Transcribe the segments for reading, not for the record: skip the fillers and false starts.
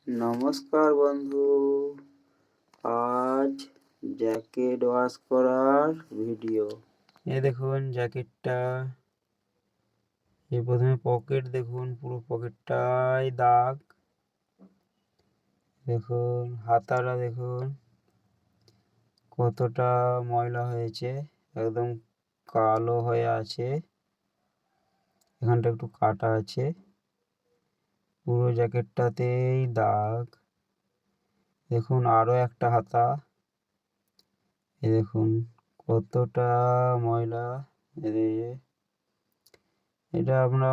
নমস্কার বন্ধু, আজ জ্যাকেট ওয়াশ করার ভিডিও। দেখুন জ্যাকেটটা, প্রথমে পকেট দেখুন, পুরো পকেটটাই দাগ। দেখুন হাতাটা দেখুন কতটা ময়লা হয়েছে, একদম কালো হয়ে আছে। এখানটা একটু কাটা আছে, পুরো জ্যাকেটটাতেই দাগ। দেখুন আরো একটা হাতা, দেখুন কতটা ময়লা। এটা আমরা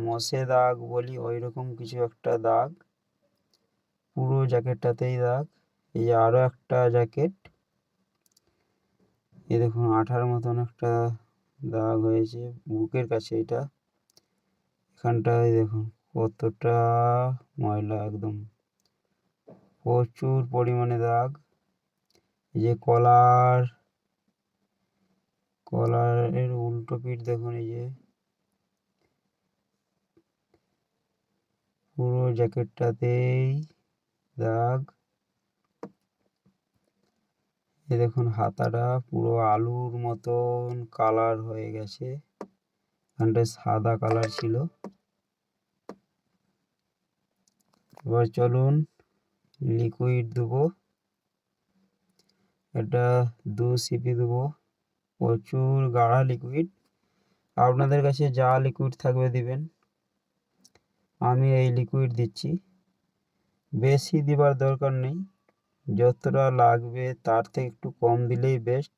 মশে দাগ বলি, ওই রকম কিছু একটা দাগ, পুরো জ্যাকেটটাতেই দাগ। এই যে আরো একটা জ্যাকেট, এই দেখুন আঠার মতন একটা দাগ হয়েছে বুকের কাছে। এটা এখানটায় দেখুন কতটা ময়লা, একদম প্রচুর পরিমাণে দাগ। এই যে কলারের উল্টো পিঠ দেখুন, এই যে পুরো জ্যাকেটটাতেই দাগ। এই দেখুন হাতাটা পুরো আলুর মতন কালার হয়ে গেছে, এখানটায় সাদা কালার ছিল। এবার চলুন লিকুইড দেবো, এটা 2 সিপি দেবো, প্রচুর গাঢ়া লিকুইড। আপনাদের কাছে যা লিকুইড থাকবে দিবেন, আমি এই লিকুইড দিচ্ছি। বেশি দিবার দরকার নেই, যতটা লাগবে তার থেকে একটু কম দিলেই বেস্ট।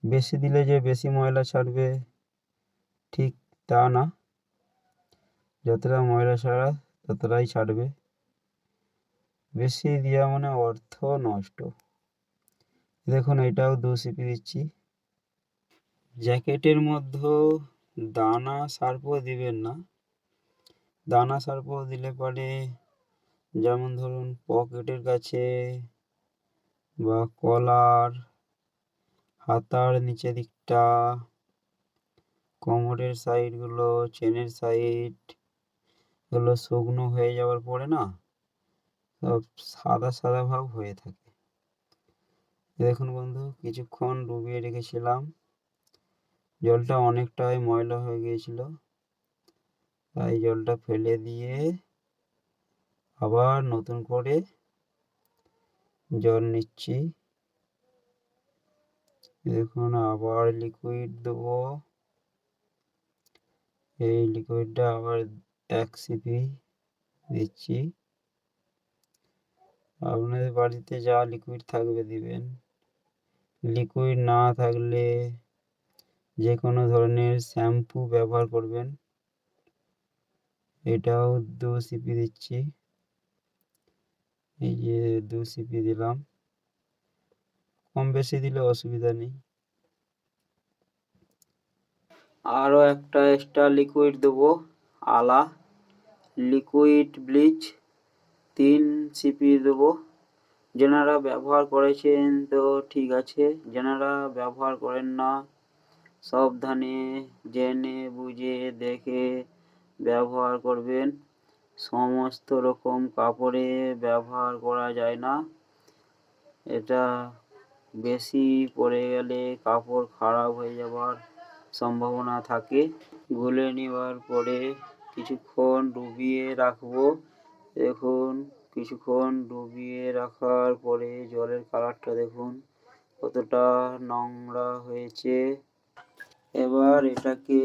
বেশি দিলে যে বেশি ময়লা ছাড়বে ঠিক তা না, যতটা ময়লা ছাড়া ততটাই ছাড়বে। বেশি দেওয়া মানে অর্থ নষ্ট। দেখুন এটাও 2 সিপি দিচ্ছি। জ্যাকেটের মধ্যে দানা সার্পও দিবেন না, দানা সার্প দিলে পরে যেমন ধরুন পকেটের কাছে বা কলার, হাতার নিচের দিকটা, কোমরের সাইডগুলো, চেনের সাইড গুলো শুকনো হয়ে যাওয়ার পরে না সব সাদা সাদা ভাব হয়ে থাকে। দেখুন বন্ধু, কিছুক্ষণ ডুবিয়ে রেখেছিলাম, জলটা অনেকটাই ময়লা হয়ে গিয়েছিল, তাই জলটা ফেলে দিয়ে আবার নতুন করে জল নিচ্ছি। দেখুন আবার লিকুইড দেবো, এই লিকুইডটা আবার 1 সিপি দিচ্ছি। আপনাদের বাড়িতে যা লিকুইড থাকবে দিবেন, লিকুইড না থাকলে যে কোনো ধরনের শ্যাম্পু ব্যবহার করবেন। এটাও 2 সিপি দিচ্ছি, এই যে 2 সিপি দিলাম, কম বেশি দিলে অসুবিধা নেই। আরও একটা এক্সট্রা লিকুইড দেবো, আলা লিকুইড ব্লিচ 3 সিপি দেবো। যেনারা ব্যবহার করেছেন তো ঠিক আছে, যেনারা ব্যবহার করেন না সাবধানে জেনে বুঝে দেখে ব্যবহার করবেন। সমস্ত রকম কাপড়ে ব্যবহার করা যায় না, এটা বেশি পরে গেলে কাপড় খারাপ হয়ে যাওয়ার সম্ভাবনা থাকে। গুলে নেওয়ার পরে কিছুক্ষণ ডুবিয়ে রাখবো। দেখুন কিছুক্ষণ ডুবিয়ে রাখার পরে জলের কালারটা দেখুন কতটা নোংরা হয়েছে। এবার এটাকে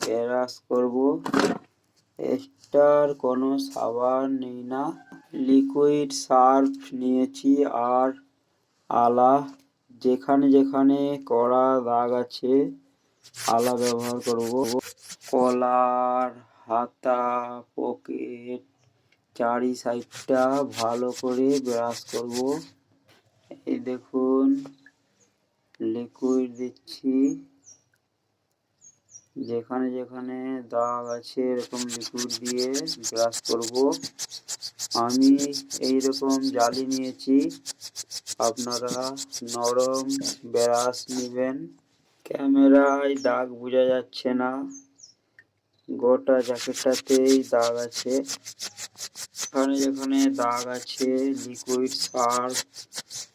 ব্রাশ করব। এক্সট্রার কোনো সাবান নেই না, লিকুইড সার্ফ নিয়েছি আর আলা। যেখানে যেখানে কড়া দাগ আছে আলা ব্যবহার করব। কলার, হাতা, পকেট চারি সাইডটা ভালো করে ব্রাশ করব। এই দেখুন লিকুইড দিচ্ছি, যেখানে যেখানে দাগ আছে এরকম লিকুইড দিয়ে ব্রাশ করব। আমি এইরকম জালি নিয়েছি, আপনারা নরম ব্রাশ নেবেন। ক্যামেরায় দাগ বোঝা যাচ্ছে না, গোটা জ্যাকেটটাতেই দাগ আছে। এখানে যেখানে দাগ আছে লিকুইড সার্ফ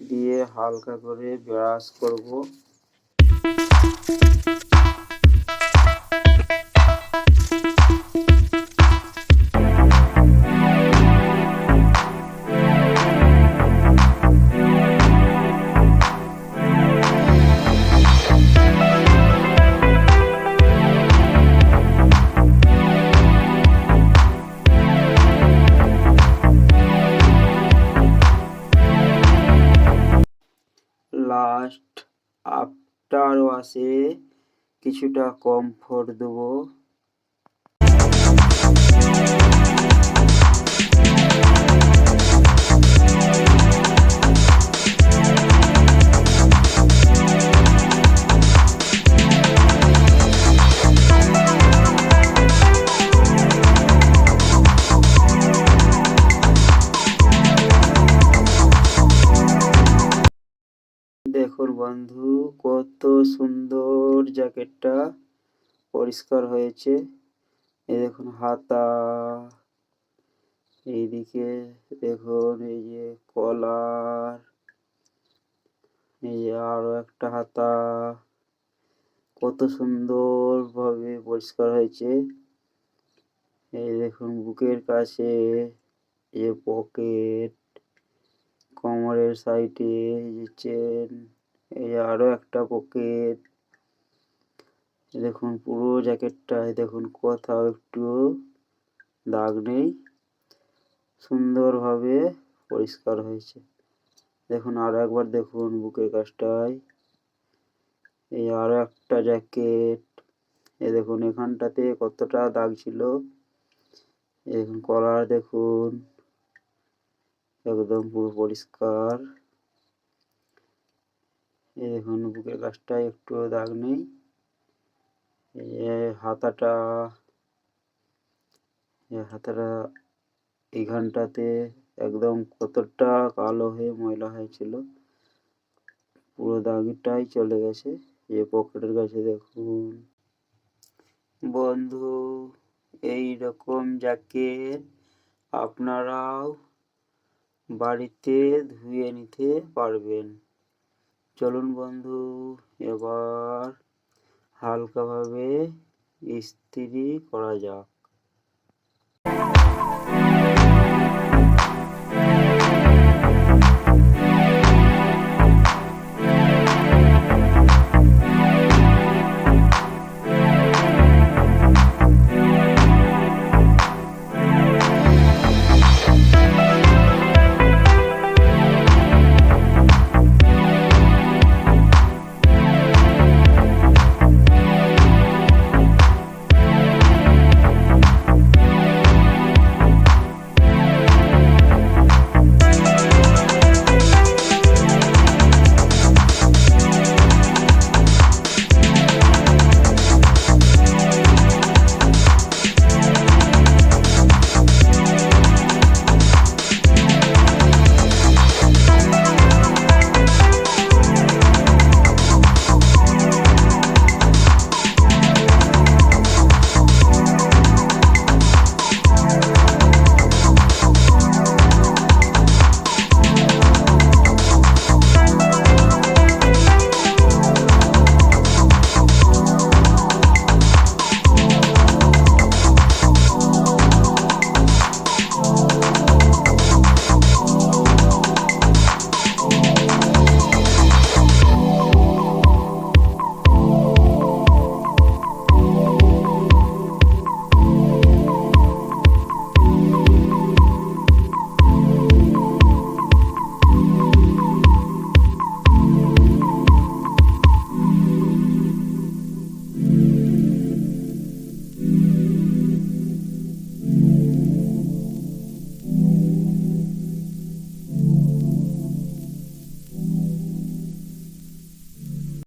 দিয়ে হালকা করে ব্রাশ করব। লাস্ট আফটার ওয়াশে কিছুটা কমফোর্ট দেবো। দেখুন বন্ধু কত সুন্দর জ্যাকেটটা পরিষ্কার হয়েছে। এই দেখুন হাতা, এইদিকে দেখুন এই যে কলার, এই যে আরো একটা হাতা, কত সুন্দর ভাবে পরিষ্কার হয়েছে। এই দেখুন বুকের কাছে এই পকেট, কোমরের সাইডে এই যে চেন, এই আরো একটা পকেট। দেখুন পুরো জ্যাকেটটায় দেখুন কোথাও একটু দাগ নেই, সুন্দরভাবে পরিষ্কার হয়েছে। দেখুন আরো একবার দেখুন বুকের কাছটায়, এই আরো একটা জ্যাকেট। এই দেখুন এখানটাতে কতটা দাগ ছিল। এই দেখুন কলার দেখুন একদম পুরো পরিষ্কার। এই দেখুন বুকের কাছটায় একটুও দাগ নেই। এই হাতাটা, এইখানটাতে একদম কতটা কালো হয়ে ময়লা হয়েছিল, পুরো দাগটাই চলে গেছে। এই পকেটের কাছে দেখুন বন্ধু, এই রকম জ্যাকেট আপনারাও বাড়িতে ধুয়ে নিতে পারবেন। চলুন বন্ধু এবার হালকাভাবে ইস্ত্রি করা যাক।